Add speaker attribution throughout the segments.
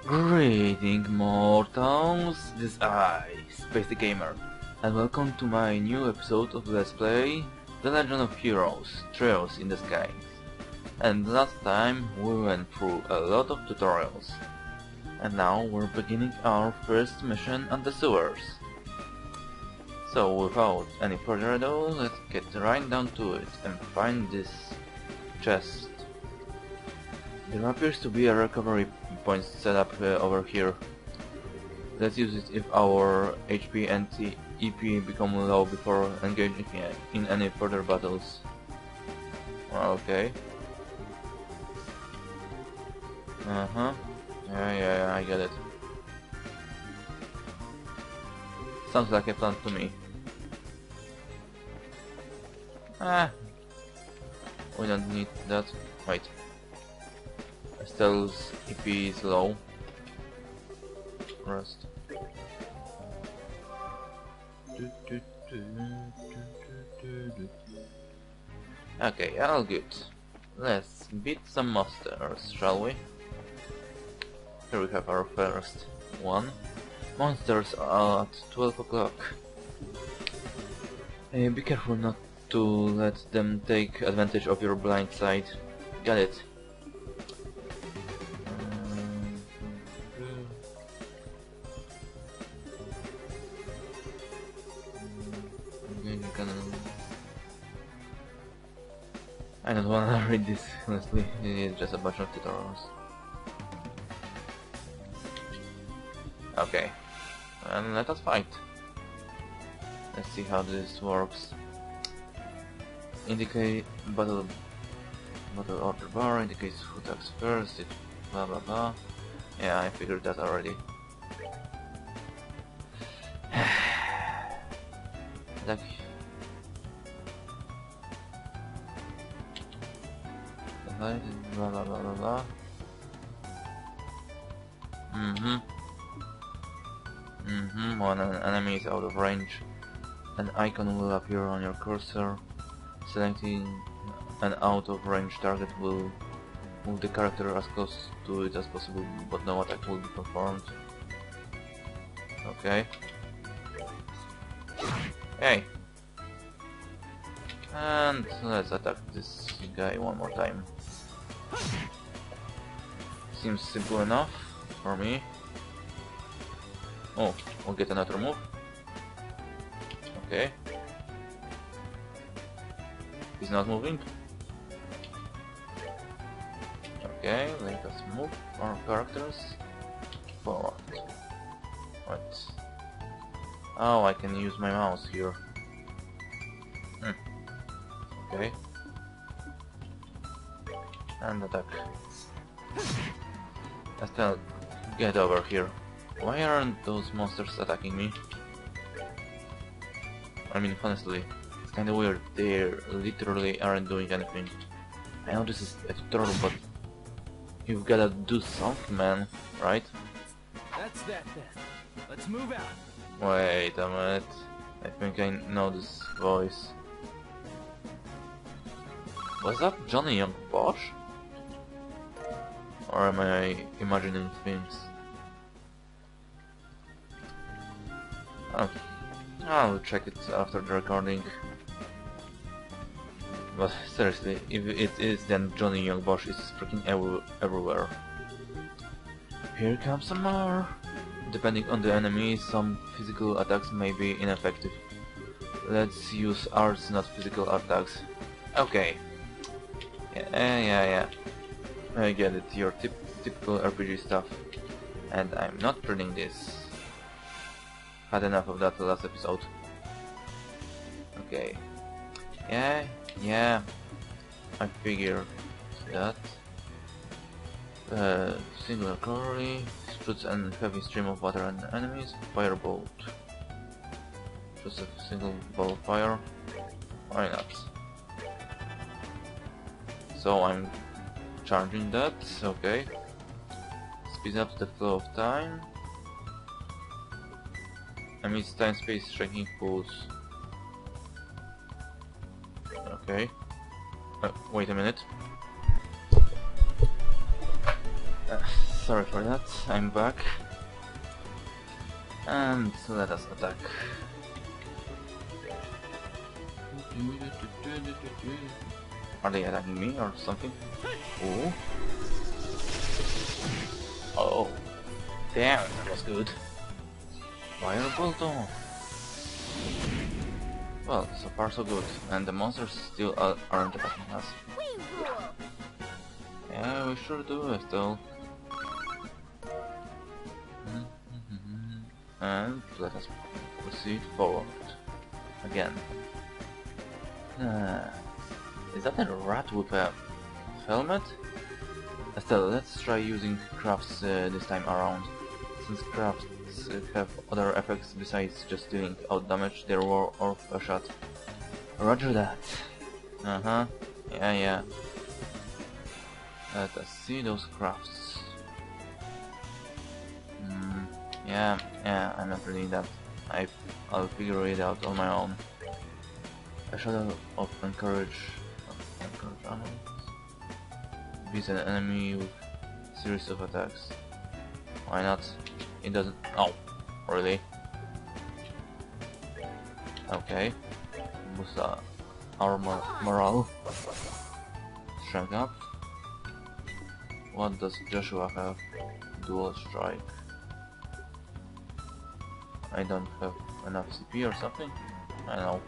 Speaker 1: Greeting mortals, this is I, Space the Gamer, and welcome to my new episode of Let's Play The Legend of Heroes, Trails in the Skies. And last time we went through a lot of tutorials, and now we're beginning our first mission on the sewers. So without any further ado, let's get right down to it and find this chest. There appears to be a recovery point set up over here. Let's use it if our HP and EP become low before engaging in any further battles. Okay. Yeah, I get it. Sounds like a plan to me. We don't need that. Wait. Estelle's EP is low. Rust. Okay, all good. Let's beat some monsters, shall we? Here we have our first one. Monsters are at 12 o'clock. Be careful not to let them take advantage of your blind side. Got it. I don't wanna read this, honestly. It's just a bunch of tutorials. Okay, and let us fight. Let's see how this works. Indicate battle order bar indicates who attacks first. It blah blah blah. Yeah, I figured that already. Attack. Blah blah blah blah blah. When an enemy is out of range, an icon will appear on your cursor. Selecting an out of range target will move the character as close to it as possible, but no attack will be performed. Okay. Hey. And let's attack this guy one more time. Seems simple enough for me. Oh, we'll get another move. Okay. He's not moving. Okay, let us move our characters forward. What? Oh, I can use my mouse here. Okay. And attack. Estelle, get over here. Why aren't those monsters attacking me? I mean, honestly, it's kinda weird. They literally aren't doing anything. I know this is a tutorial, but you've gotta do something, man, right?
Speaker 2: That's that then. Let's move out.
Speaker 1: Wait a minute. I think I know this voice. Was that Johnny Young Bosch? Or am I imagining things? Oh, I'll check it after the recording. But seriously, if it is, then Johnny Young Bosch is freaking everywhere. Here comes some more. Depending on the enemy, some physical attacks may be ineffective. Let's use arts, not physical attacks. Okay. Yeah. I get it, your typical RPG stuff. And I'm not printing this. Had enough of that last episode. Okay. Yeah. I figured that. Singular curry, shoots a heavy stream of water and enemies. Firebolt. Just a single ball of fire. Why not? So I'm charging that, okay. Speeds up the flow of time. Emits time-space striking pulse. Okay. Wait a minute. sorry for that, I'm back. And let us attack. Are they attacking me or something? Oh. Oh. Damn, that was good. Firebolt on. Well, so far so good. And the monsters still aren't attacking us. Yeah, we sure do still. And let us proceed forward. Again. Is that a rat with a helmet? Still, let's try using crafts this time around. Since crafts have other effects besides just dealing out damage, they're worth a shot. Roger that. Yeah. Let us see those crafts. Yeah, I'm not reading that. I'll figure it out on my own. A shadow of encourage beats an enemy with a series of attacks. Why not? It doesn't. Oh, really? Okay. Boost our morale. Strength up. What does Joshua have? Dual strike. I don't have enough CP or something? I don't know.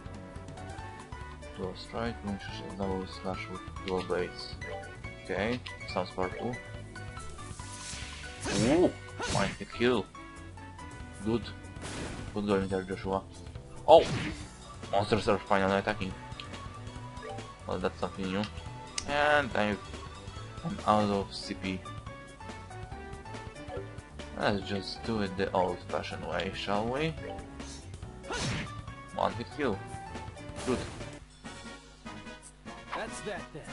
Speaker 1: Dual strike, launches a double slash with dual blades. Okay, sounds powerful. Ooh, one hit kill. Good. Good going there, Joshua. Oh! Monsters are finally attacking. Well, that's something new. And I'm out of CP. Let's just do it the old-fashioned way, shall we? One hit kill. Good.
Speaker 2: That's that then.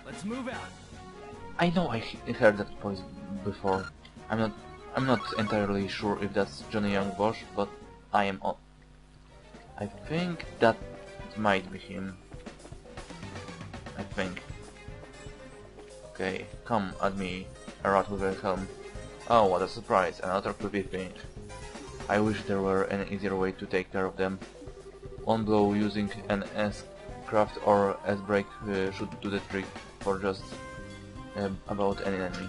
Speaker 2: Let's move out.
Speaker 1: I know I heard that voice before. I'm not entirely sure if that's Johnny Young Bosch, but I think that might be him. I think. Okay, come at me, a rat with a helm. Oh, what a surprise, another creepy thing. I wish there were an easier way to take care of them. One blow using an S-craft or S-break should do the trick for just about any enemy.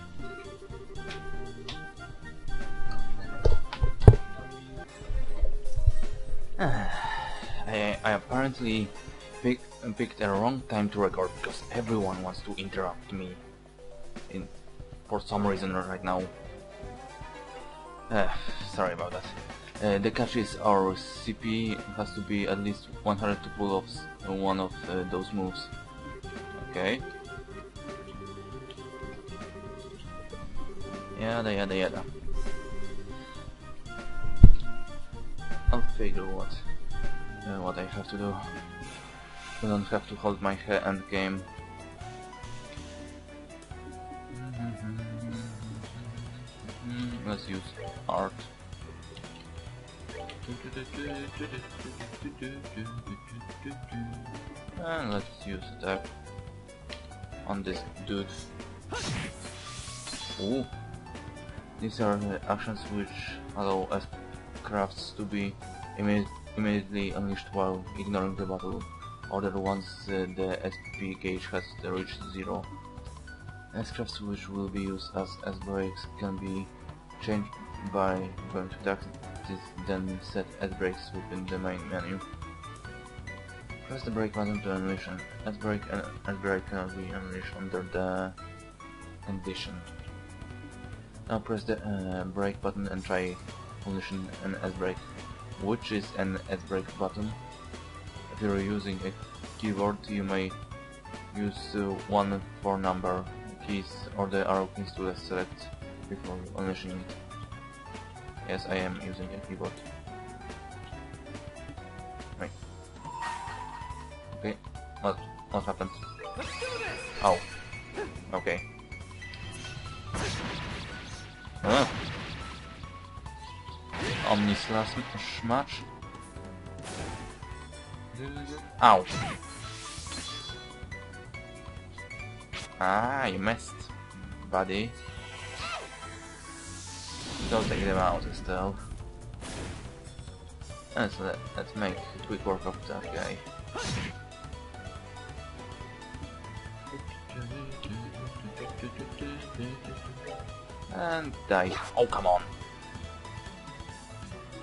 Speaker 1: I apparently picked a wrong time to record because everyone wants to interrupt me for some reason right now. Sorry about that. The catch is our CP has to be at least 100 to pull off one of those moves. Okay. Yada. I'll figure what I have to do. I don't have to hold my hand game. Let's use art. And let's use attack on this dude. Ooh. These are the actions which allow S-crafts to be immediately unleashed while ignoring the battle order once the SP gauge has reached 0. S-crafts which will be used as S-breaks can be changed by going to tactics, then set S-breaks within the main menu. Press the brake button to unleash an S-break, and S-break cannot be unleashed under the condition. Now press the brake button and try unleashing an S-break. Which is an S-break button? If you're using a keyboard, you may use 1 for number keys or the arrow keys to select before unleashing it. Yes, I am using a keyboard. Wait. Okay, what happened? Oh, okay. Omni slash match. Ow. Ah, you missed, buddy. Go take them out still. And so let's make quick work of that guy. And die. Oh, come on.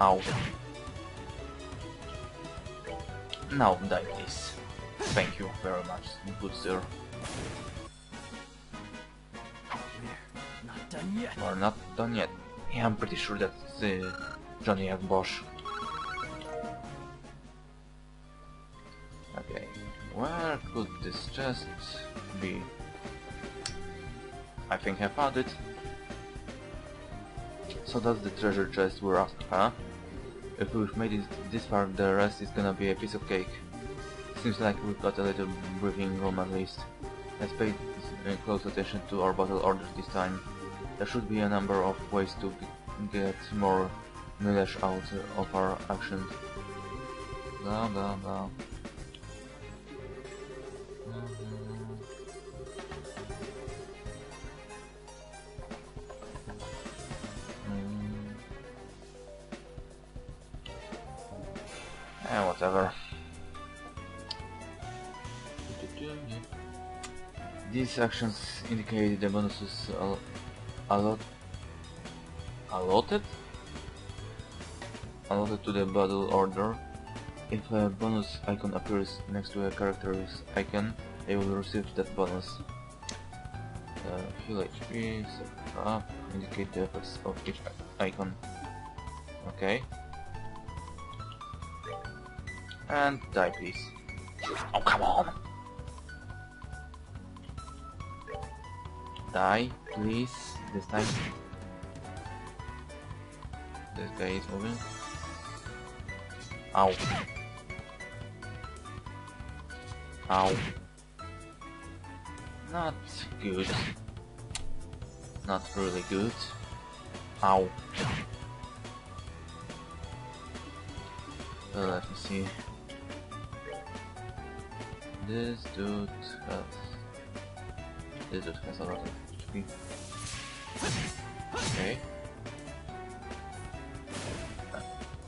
Speaker 1: Ow. Now die, please. Thank you very much, good sir.
Speaker 2: We're not done yet.
Speaker 1: We're not done yet. Yeah, I'm pretty sure that's Johnny F. Bosch. Okay, where could this chest be? I think I found it. So that's the treasure chest we're after, huh? If we've made it this far, the rest is gonna be a piece of cake. Seems like we've got a little breathing room at least. Let's pay close attention to our battle orders this time. There should be a number of ways to get more mileage out of our actions. Blah blah blah. Whatever. These actions indicate the bonuses allotted to the battle order. If a bonus icon appears next to a character's icon, they will receive that bonus. Heal HP, set up, indicate the effects of each icon. Okay. And die, please. Oh, come on! Die, please, this time. This guy is moving. Ow. Ow. Not good. Not really good. Ow. Let me see. This dude has a lot of HP. Okay.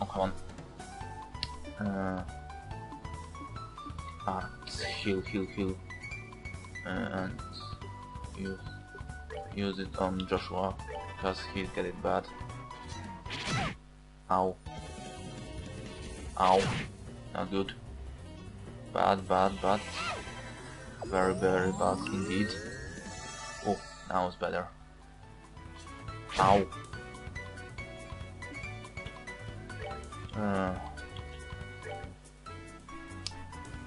Speaker 1: Oh, come on. Heal. And use it on Joshua, because he'll get it bad. Ow. Ow. Not good. Bad. Very bad indeed. Oh, now it's better. Ow.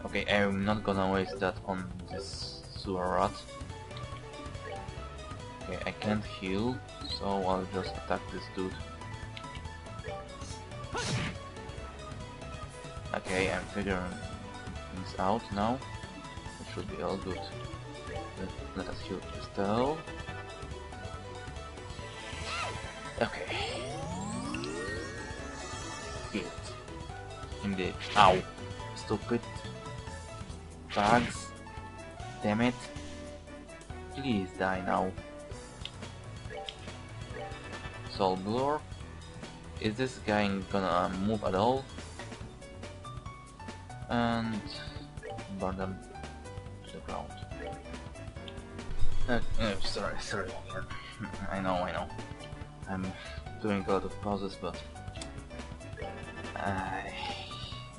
Speaker 1: Okay, I'm not gonna waste that on this sewer rat. Okay, I can't heal, so I'll just attack this dude. Okay, I'm figuring things out now. It should be all good. Let us heal Estelle. Okay. Good. Indeed. Ow! Stupid bugs. Damn it. Please die now. Soul Blur. Is this guy gonna move at all? And burn them to the ground. Sorry again. I know. I'm doing a lot of pauses, but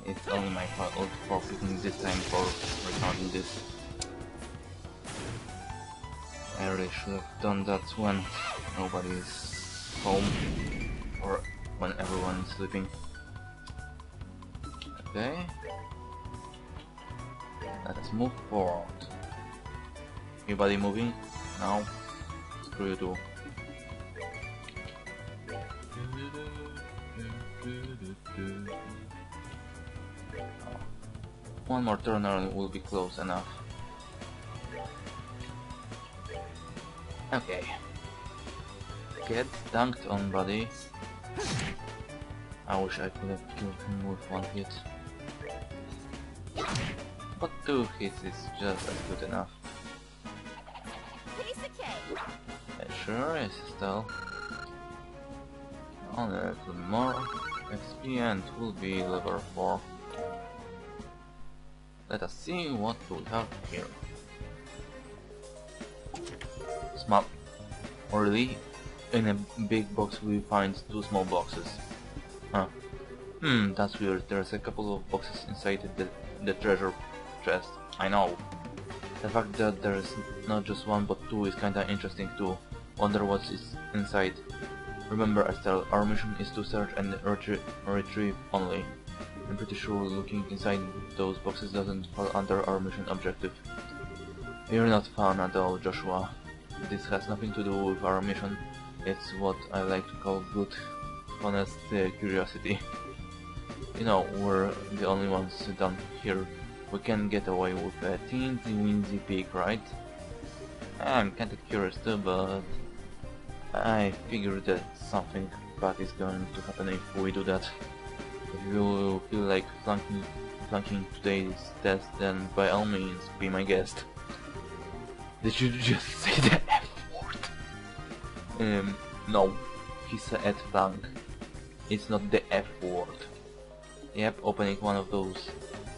Speaker 1: it's only my fault for picking this time for recording this. I really should have done that when nobody is home or when everyone is sleeping. Okay. Let us move forward. Anybody moving? No? Screw you too. One more turn and we'll be close enough. Okay. Get dunked on, buddy. I wish I could have killed him with one hit. But 2 hits is just as good enough.
Speaker 3: Piece of cake.
Speaker 1: It sure is, Estelle. Only a little more XP and will be level 4. Let us see what we have here. Small. Really? In a big box we find 2 small boxes. Huh. That's weird. There's a couple of boxes inside the treasure chest. I know. The fact that there's not just 1 but 2 is kinda interesting too. Wonder what is inside. Remember, Estelle, our mission is to search and retrieve only. I'm pretty sure looking inside those boxes doesn't fall under our mission objective. You're not fun at all, Joshua. This has nothing to do with our mission. It's what I like to call good, honest curiosity. You know, we're the only ones down here. We can get away with a teensy-weensy peek, right? I'm kinda curious too, but I figure that something bad is going to happen if we do that. If you feel like flunking today's test, then by all means be my guest. Did you just say the F word? No. He said flunk. It's not the F word. Yep, opening one of those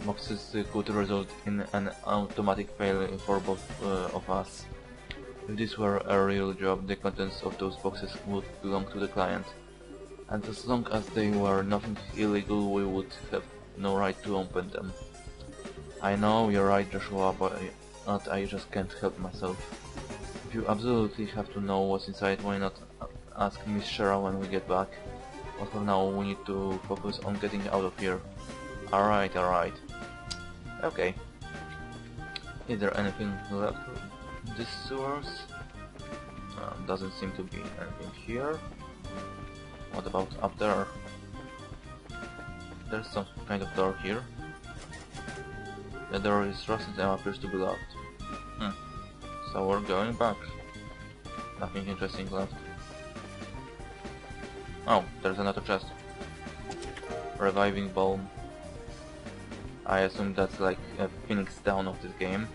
Speaker 1: boxes could result in an automatic fail for both of us. If this were a real job, the contents of those boxes would belong to the client. And as long as they were nothing illegal, we would have no right to open them. I know, you're right, Joshua, but I just can't help myself. If you absolutely have to know what's inside, why not ask Miss Shara when we get back? But for now, we need to focus on getting out of here. Alright. Okay. Is there anything left in this sewers? Doesn't seem to be anything here. What about up there? There's some kind of door here. The door is rusted and appears to be locked. So we're going back. Nothing interesting left. Oh, there's another chest. Reviving Balm. I assume that's like a Phoenix Down of this game.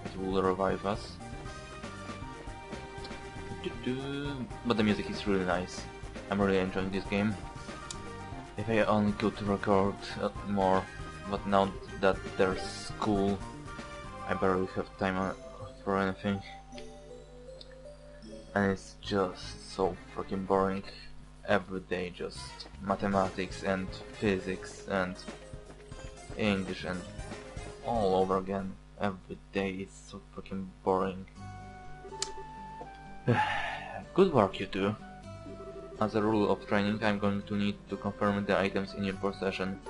Speaker 1: It will revive us. But the music is really nice. I'm really enjoying this game. If I only could record more, but now that there's school, I barely have time for anything. And it's just so freaking boring. Every day just mathematics and physics and English and all over again. Every day is so freaking boring. Good work, you two. As a rule of training, I'm going to need to confirm the items in your possession.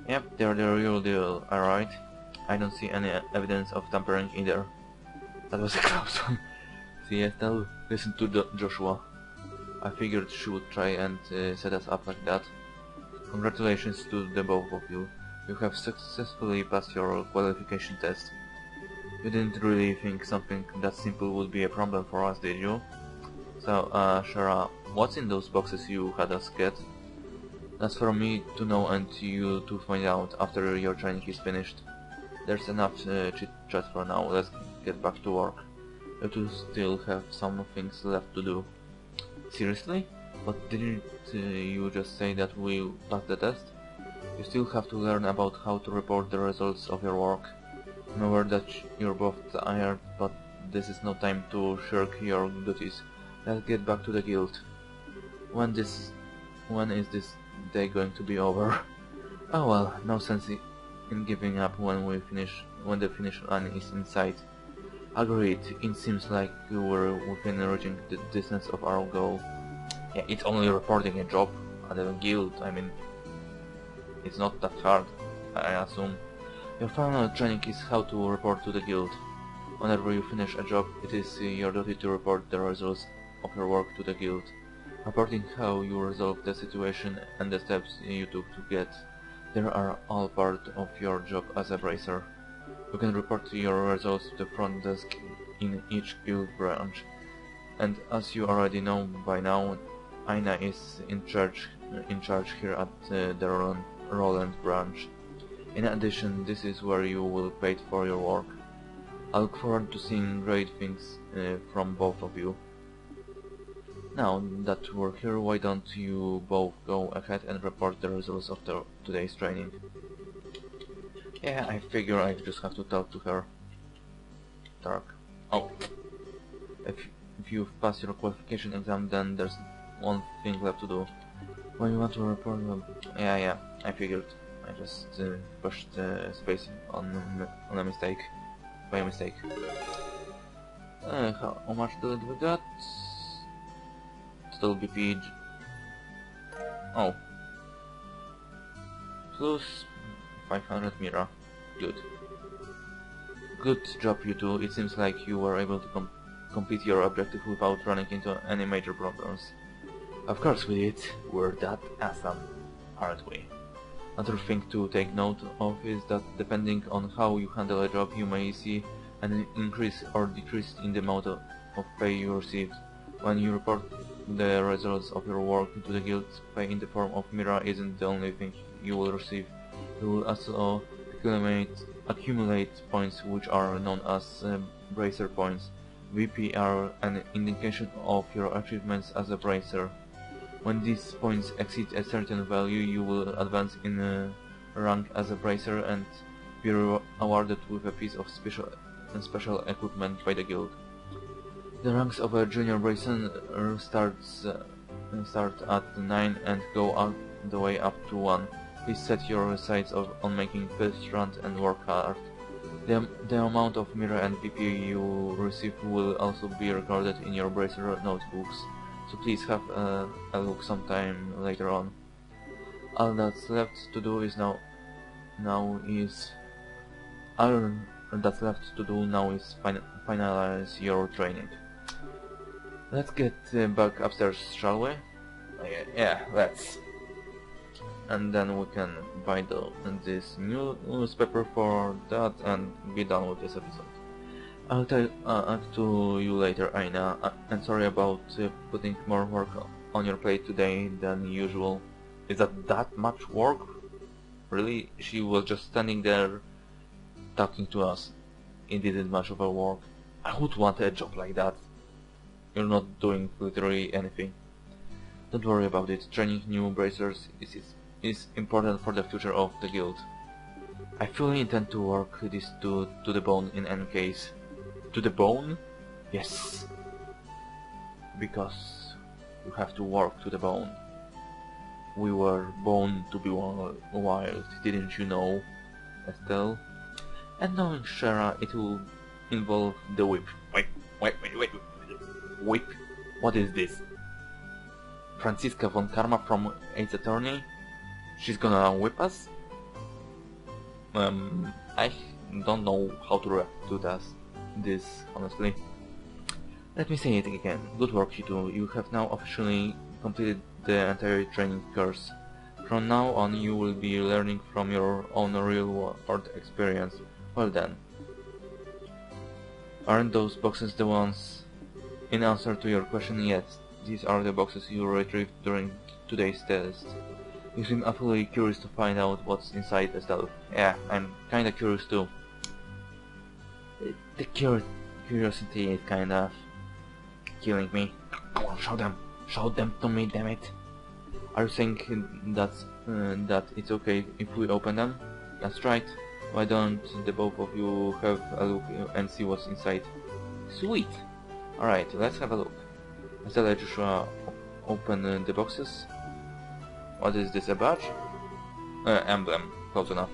Speaker 1: Yep, they're the real deal, alright? I don't see any evidence of tampering either. That was a close one. See, Estelle, listen to Joshua. I figured she would try and set us up like that. Congratulations to the both of you. You have successfully passed your qualification test. You didn't really think something that simple would be a problem for us, did you? So, Shara, what's in those boxes you had us get? That's for me to know and you to find out after your training is finished. There's enough chit-chat for now, let's get back to work. You two still have some things left to do. Seriously? But didn't you just say that we passed the test? You still have to learn about how to report the results of your work. Remember that you're both tired, but this is no time to shirk your duties. Let's get back to the guild. When is this day going to be over? Oh well, no sense in giving up when the finish line is in sight. Agreed, it seems like we're within reaching the distance of our goal. Yeah, it's only reporting a job at the guild, I mean, it's not that hard, I assume. Your final training is how to report to the guild. Whenever you finish a job, it is your duty to report the results of your work to the guild. Reporting how you resolve the situation and the steps you took to get there are all part of your job as a bracer. You can report your results to the front desk in each guild branch. And as you already know by now, Aina is in charge here at the Roland branch. In addition, this is where you will be paid for your work. I look forward to seeing great things from both of you. Now that we're here, why don't you both go ahead and report the results of today's training? Yeah, I figure I just have to talk to her. Dark. Oh. If you've passed your qualification exam, then there's one thing left to do. When you want to report them... Yeah, I figured. I just pushed space on a mistake. By a mistake. How much did we got? Total BP... Oh. Plus 500 Mira. Good. Good job, you two. It seems like you were able to complete your objective without running into any major problems. Of course we did. We're that awesome, aren't we? Another thing to take note of is that depending on how you handle a job, you may see an increase or decrease in the amount of pay you receive. When you report the results of your work to the guild, pay in the form of Mira isn't the only thing you will receive. You will also accumulate points which are known as Bracer points. VP are an indication of your achievements as a Bracer. When these points exceed a certain value, you will advance in rank as a Bracer and be awarded with a piece of special equipment by the guild. The ranks of a junior Bracer start at 9 and go all the way up to 1. Please set your sights on making first runs and work hard. The amount of Mira and PP you receive will also be recorded in your Bracer notebooks, so please have a look sometime later on. All that's left to do is finalize your training. Let's get back upstairs, shall we? Yeah, let's. And then we can buy this newspaper for that and be done with this episode. I'll talk to you later, Aina, and sorry about putting more work on your plate today than usual. Is that much work? Really? She was just standing there talking to us. It isn't much of a work. I would want a job like that. You're not doing literally anything. Don't worry about it. Training new bracers is important for the future of the guild. I fully intend to work this to the bone in any case. To the bone? Yes. Because you have to work to the bone. We were born to be wild, didn't you know, Estelle? And knowing Shara, it will involve the whip. Wait. Whip? What is this? Franziska von Karma from Ace Attorney? She's gonna whip us? I don't know how to react to this, honestly. Let me say it again. Good work, you two. You have now officially completed the entire training course. From now on, you will be learning from your own real-world experience. Well done. Aren't those boxes the ones? In answer to your question, yes. These are the boxes you retrieved during today's test. You seem awfully curious to find out what's inside, Estelle. Yeah, I'm kinda curious too. The curiosity is kind of killing me. Come on, show them! Show them to me, damn it! Are you saying that it's okay if we open them? That's right. Why don't the both of you have a look and see what's inside? Sweet! Alright, let's have a look. Estelle and Joshua open the boxes. What is this, a badge? Emblem. Close enough.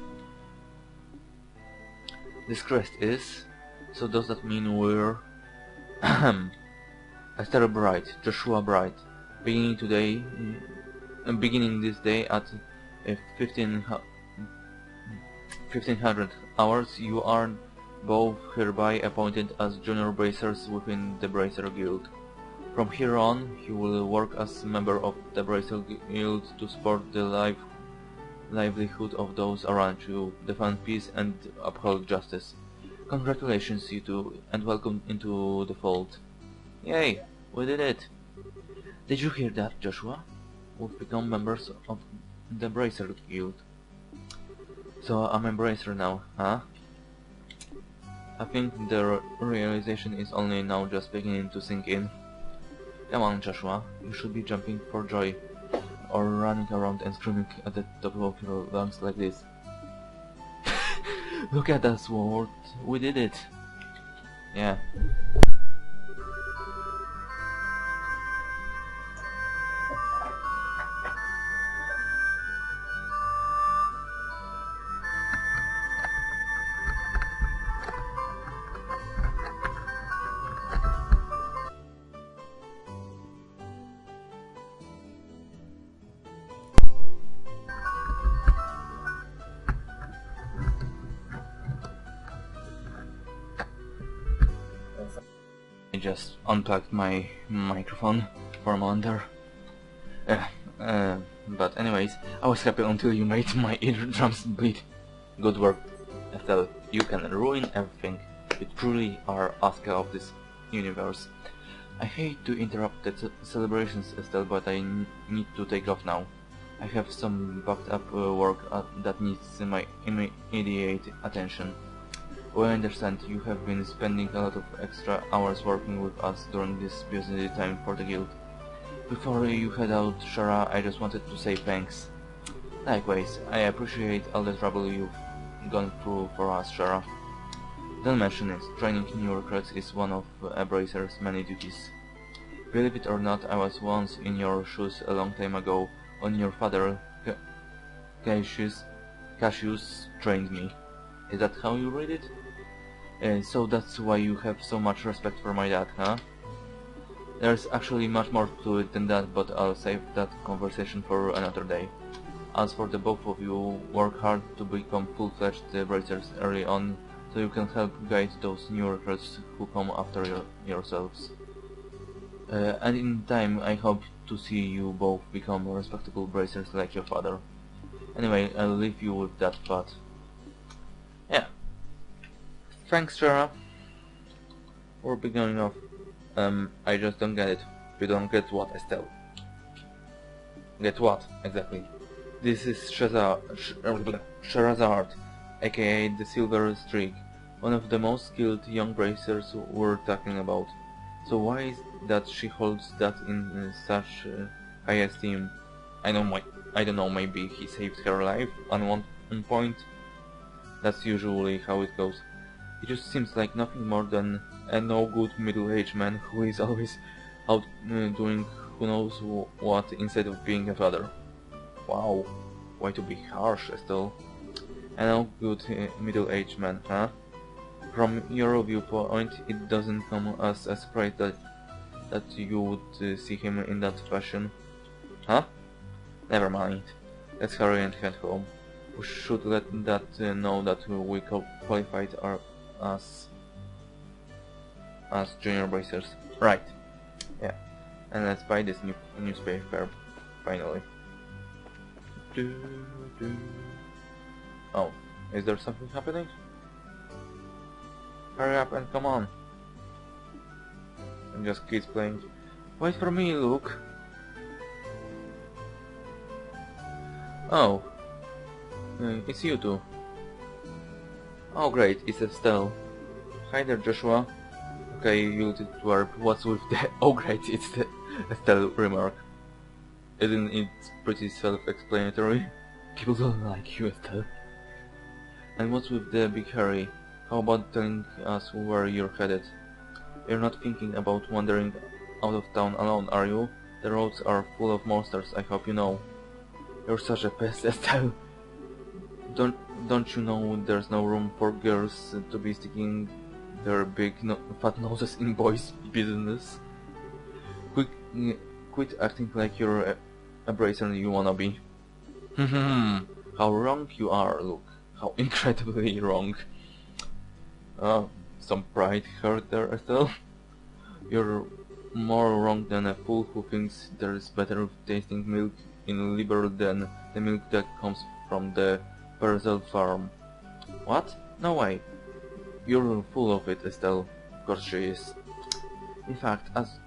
Speaker 1: This crest is... So does that mean we're... Estelle Bright, Joshua Bright. Beginning this day at 1500 hours, you are both hereby appointed as junior bracers within the Bracer Guild. From here on, you will work as a member of the Bracer Guild to support the livelihood of those around you, defend peace and uphold justice. Congratulations, you two, and welcome into the fold. Yay, we did it! Did you hear that, Joshua? We've become members of the Bracer Guild. So I'm a Bracer now, huh? I think the realization is only now just beginning to sink in. Come on, Joshua, you should be jumping for joy, or running around and screaming at the top of your lungs like this. Look at us, Ward, we did it! Yeah. I just unplugged my microphone for a moment there. But anyways, I was happy until you made my eardrums bleed. Good work, Ethel. You can ruin everything. You truly are Asuka of this universe. I hate to interrupt the celebrations, Estelle, but I need to take off now. I have some backed up work that needs my immediate attention. We understand you have been spending a lot of extra hours working with us during this busy time for the guild. Before you head out, Shara, I just wanted to say thanks. Likewise, I appreciate all the trouble you've gone through for us, Shara. Don't mention it, training new recruits is one of a Bracer's many duties. Believe it or not, I was once in your shoes a long time ago when your father, Cassius, trained me. Is that how you read it? So that's why you have so much respect for my dad, huh? There's actually much more to it than that, but I'll save that conversation for another day. As for the both of you, work hard to become full-fledged Bracers early on, so you can help guide those new recruits who come after yourselves. And in time, I hope to see you both become respectable Bracers like your father. Anyway, I'll leave you with that thought. Yeah. Thanks, Shara. We're beginning off. I just don't get it. You don't get what, Estelle? Get what, exactly? This is Sherazard, aka the Silver Streak, one of the most skilled young bracers we're talking about. So why is that she holds that in such high esteem? I don't know, maybe he saved her life on one point? That's usually how it goes. He just seems like nothing more than a no-good middle-aged man who is always out doing who knows what instead of being a father. Wow, why to be harsh, Estelle? A no-good middle-aged man, huh? From your viewpoint, it doesn't come as a surprise that you would see him in that fashion. Huh? Never mind. Let's hurry and head home. We should let that know that we qualified as junior bracers. Right. Yeah. And let's buy this new newspaper finally. Oh, is there something happening? Hurry up and come on. And just kids playing. Wait for me, Luke. Oh. It's you two. Oh great, it's Estelle. Hi there, Joshua. Okay, you did twerp. What's with the oh great, it's the Estelle remark. Isn't it pretty self-explanatory? People don't like you, Estelle. And what's with the big hurry? How about telling us where you're headed? You're not thinking about wandering out of town alone, are you? The roads are full of monsters, I hope you know. You're such a pest, Estelle. Don't you know there's no room for girls to be sticking their big fat noses in boys' business? Quit acting like you're a bracer you wanna be. How wrong you are, Luke. How incredibly wrong. Some pride hurt there, Estelle. You're more wrong than a fool who thinks there's better tasting milk in Liberal than the milk that comes from the Perzel farm. What? No way. You're full of it, Estelle. Of course she is. In fact, as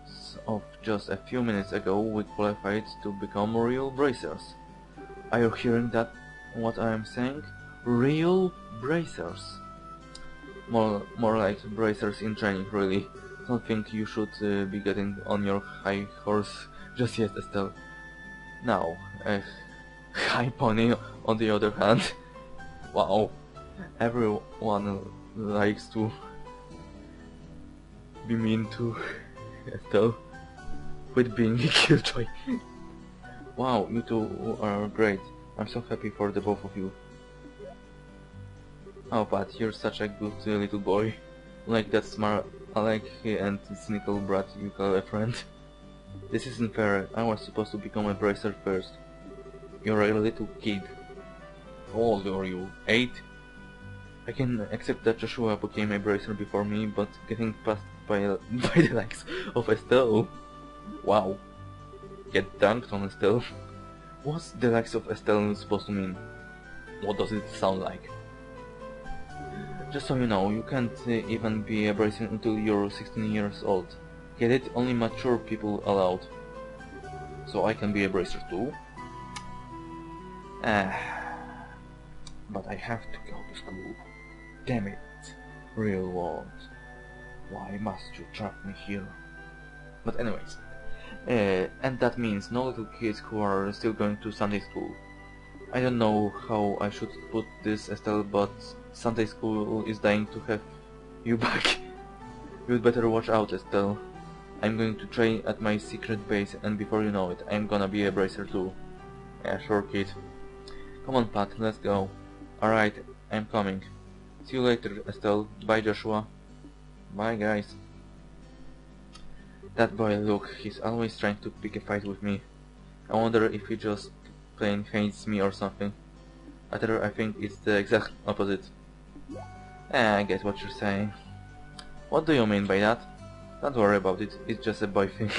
Speaker 1: of just a few minutes ago, we qualified to become real bracers. Are you hearing that? What I am saying? Real bracers. More like bracers in training, really. Don't think you should be getting on your high horse just yet, Estelle. Now, high pony on the other hand. Wow, everyone likes to be mean to Estelle. Quit being a killjoy. Wow, you two are great. I'm so happy for the both of you. Oh, Pat, you're such a good little boy. Like that smart, Alec and cynical brat you call a friend. This isn't fair. I was supposed to become a bracer first. You're a little kid. How old are you? 8? I can accept that Joshua became a bracer before me, but getting passed by the likes of Estelle. Wow. Get dunked on, Estelle. What's the likes of Estelle supposed to mean? What does it sound like? Just so you know, you can't even be a bracer until you're 16 years old. Get it? Only mature people allowed. So I can be a bracer too? But I have to go to school. Damn it, real world. Why must you trap me here? But anyways, and that means no little kids who are still going to Sunday school. I don't know how I should put this, Estelle, but Sunday school is dying to have you back. You'd better watch out, Estelle. I'm going to train at my secret base, and before you know it, I'm gonna be a bracer too. Yeah, sure, kid. Come on, Pat, let's go. Alright, I'm coming. See you later, Estelle. Bye, Joshua. Bye, guys. That boy, look, he's always trying to pick a fight with me. I wonder if he just plain hates me or something. Rather, I think it's the exact opposite. I get what you're saying. What do you mean by that? Don't worry about it, it's just a boy thing.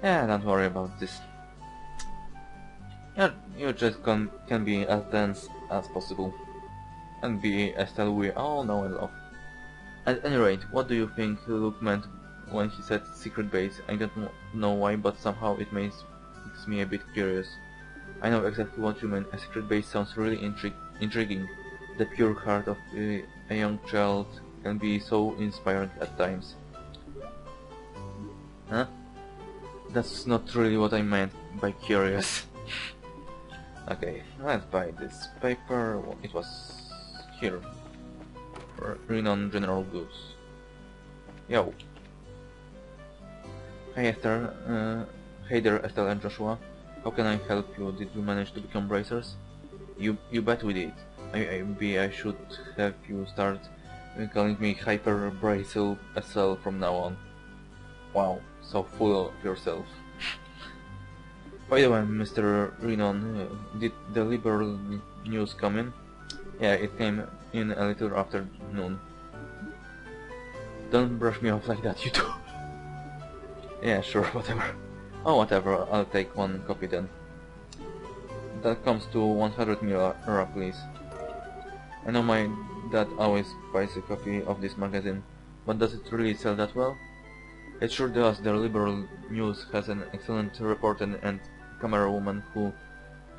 Speaker 1: Yeah, don't worry about this. You just can be as dense as possible. And be Estelle we all know and love. At any rate, what do you think Luke meant when he said secret base? I don't know why, but somehow it makes me a bit curious. I know exactly what you mean. A secret base sounds really intriguing. The pure heart of a young child can be so inspiring at times. Huh? That's not really what I meant by curious. Okay, let's buy this paper. It was here. Renown General Goods. Yo. Hey Esther. Hey there, Estelle and Joshua. How can I help you? Did you manage to become bracers? You bet we did. Maybe I should have you start calling me Hyper Bracer SL from now on. Wow, so full of yourself. By the way, Mr. Renown, did the Liberal news come in? Yeah, it came in a little after noon. Don't brush me off like that, you two. Yeah, sure, whatever. Oh, whatever, I'll take one copy then. That comes to 100 mil, please. I know my dad always buys a copy of this magazine, but does it really sell that well? It sure does. The Liberal News has an excellent reporter and camerawoman who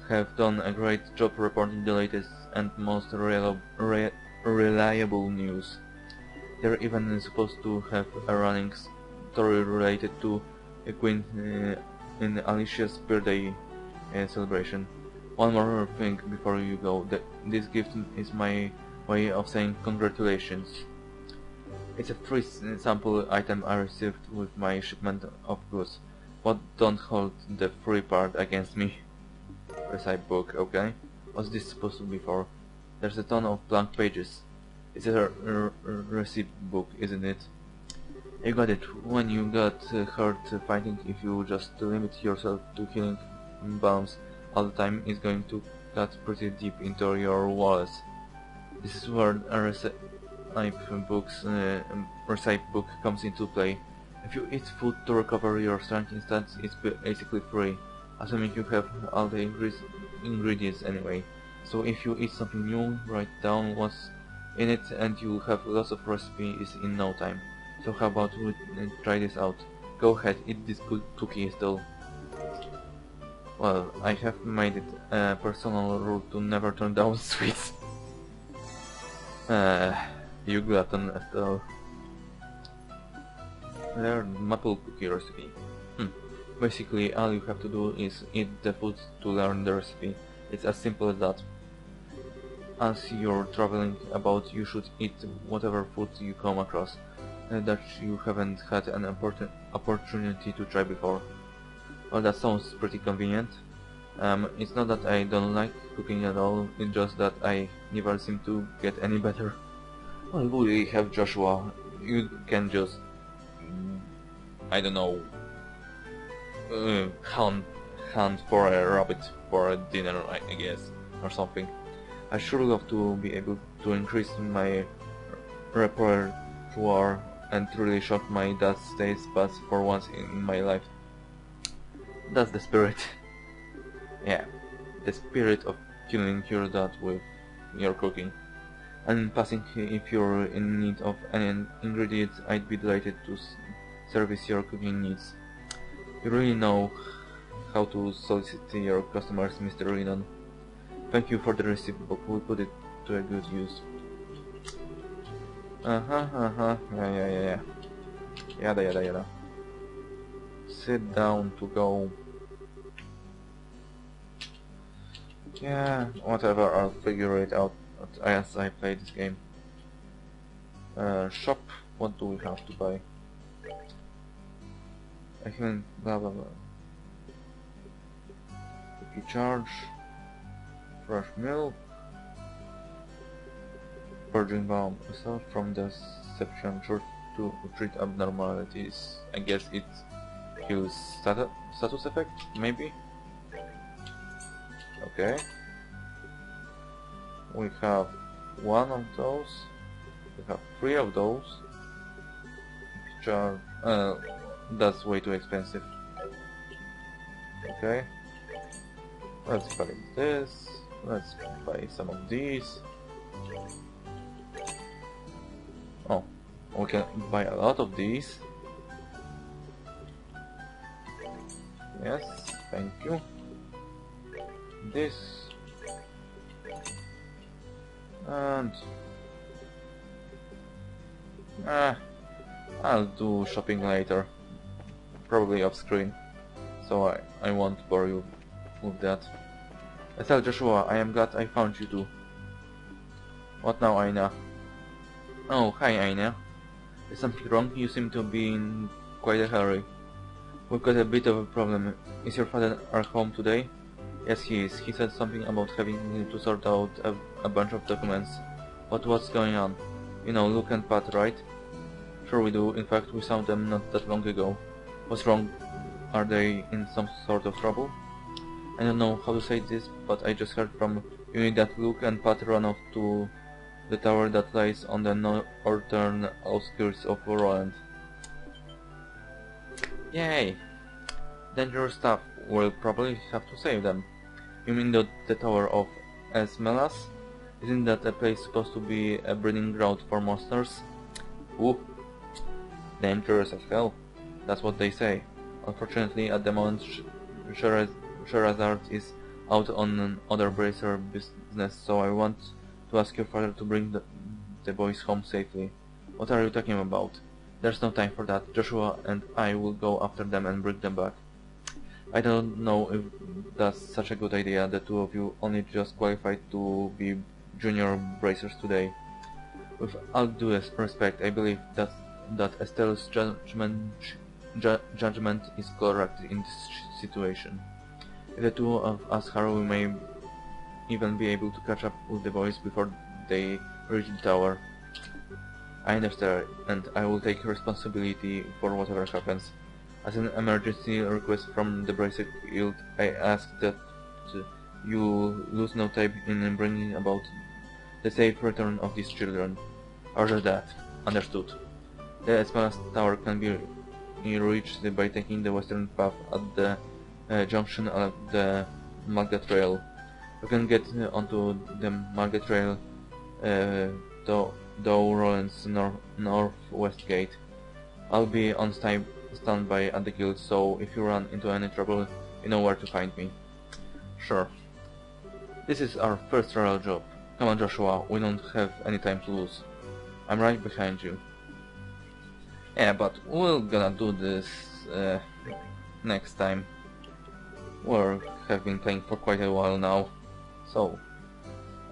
Speaker 1: have done a great job reporting the latest and most reliable news. They're even supposed to have a running story related to a Queen in Alicia's birthday celebration. One more thing before you go. This gift is my way of saying congratulations. It's a free sample item I received with my shipment of goods, but don't hold the free part against me. Receipt book, okay? What's this supposed to be for? There's a ton of blank pages. It's a receipt book, isn't it? You got it. When you got hurt fighting, if you just limit yourself to healing bombs all the time, it's going to cut pretty deep into your wallet. This is where a receipt book comes into play. If you eat food to recover your strength instead, it's basically free, assuming you have all the ingredients anyway. So if you eat something new, write down what's in it and you have lots of recipes in no time. So how about we try this out? Go ahead, eat this good cookie still. Well, I have made it a personal rule to never turn down sweets. You glutton, Estelle. maple cookie recipe. Basically, all you have to do is eat the food to learn the recipe. It's as simple as that. As you're traveling about, you should eat whatever food you come across that you haven't had an opportunity to try before. Well, that sounds pretty convenient. It's not that I don't like cooking at all, it's just that I never seem to get any better. Well, we have Joshua. You can just, I don't know, hunt for a rabbit for a dinner, I guess, or something. I sure love to be able to increase my repertoire and really shock my dad's taste buds for once in my life. That's the spirit. Yeah, the spirit of killing your dad with your cooking. And in passing, if you're in need of any ingredients, I'd be delighted to service your cooking needs. You really know how to solicit your customers, Mr. Lennon. Thank you for the recipe book, we'll put it to a good use. Yeah. Yada. Sit down to go. Yeah, whatever, I'll figure it out as I play this game. Shop, what do we have to buy? I can blah. Cookie charge, fresh milk, purging balm, aside from deception sure to treat abnormalities. I guess it kills status effect, maybe? Okay. We have one of those. We have 3 of those. Charge. That's way too expensive. Okay. Let's buy this. Let's buy some of these. Oh, we can buy a lot of these. Yes, thank you. This. And I'll do shopping later, probably off screen, so I won't bore you with that. I tell Joshua, I am glad I found you too. What now, Aina? Oh, hi Aina. Is something wrong? You seem to be in quite a hurry. We've got a bit of a problem. Is your father at home today? Yes, he is. He said something about having to sort out a bunch of documents. But what's going on? You know Luke and Pat, right? Sure we do. In fact, we saw them not that long ago. What's wrong? Are they in some sort of trouble? I don't know how to say this, but I just heard from Uni that Luke and Pat ran off to the tower that lies on the northern outskirts of Roland. Yay! Dangerous stuff. We'll probably have to save them. You mean the Tower of Esmelas? Isn't that a place supposed to be a breeding ground for monsters? Ooh. Dangerous as hell. That's what they say. Unfortunately, at the moment, Sherazard is out on other bracer business, so I want to ask your father to bring the boys home safely. What are you talking about? There's no time for that. Joshua and I will go after them and bring them back. I don't know if that's such a good idea. The two of you only just qualified to be junior bracers today. With all due respect, I believe that Estelle's judgment is correct in this situation. If the two of us hurry, we may even be able to catch up with the boys before they reach the tower. I understand, and I will take responsibility for whatever happens. As an emergency request from the Bracer Guild, I ask that you lose no time in bringing about the safe return of these children. Order that. Understood. The Esmelas Tower can be reached by taking the western path at the junction of the Malga Trail. You can get onto the Malga Trail though Roland's northwest gate. I'll be on standby at the guild, so if you run into any trouble, you know where to find me. Sure. This is our first real job. Come on, Joshua, we don't have any time to lose. I'm right behind you. Yeah, but we're gonna do this next time. We have been playing for quite a while now, so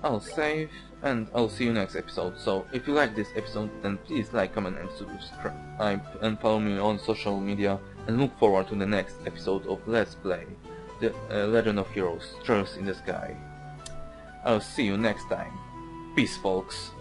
Speaker 1: I'll save and I'll see you next episode. So if you like this episode, then please like, comment and subscribe and follow me on social media, and look forward to the next episode of Let's Play the Legend of Heroes: Trails in the Sky. I'll see you next time. Peace, folks.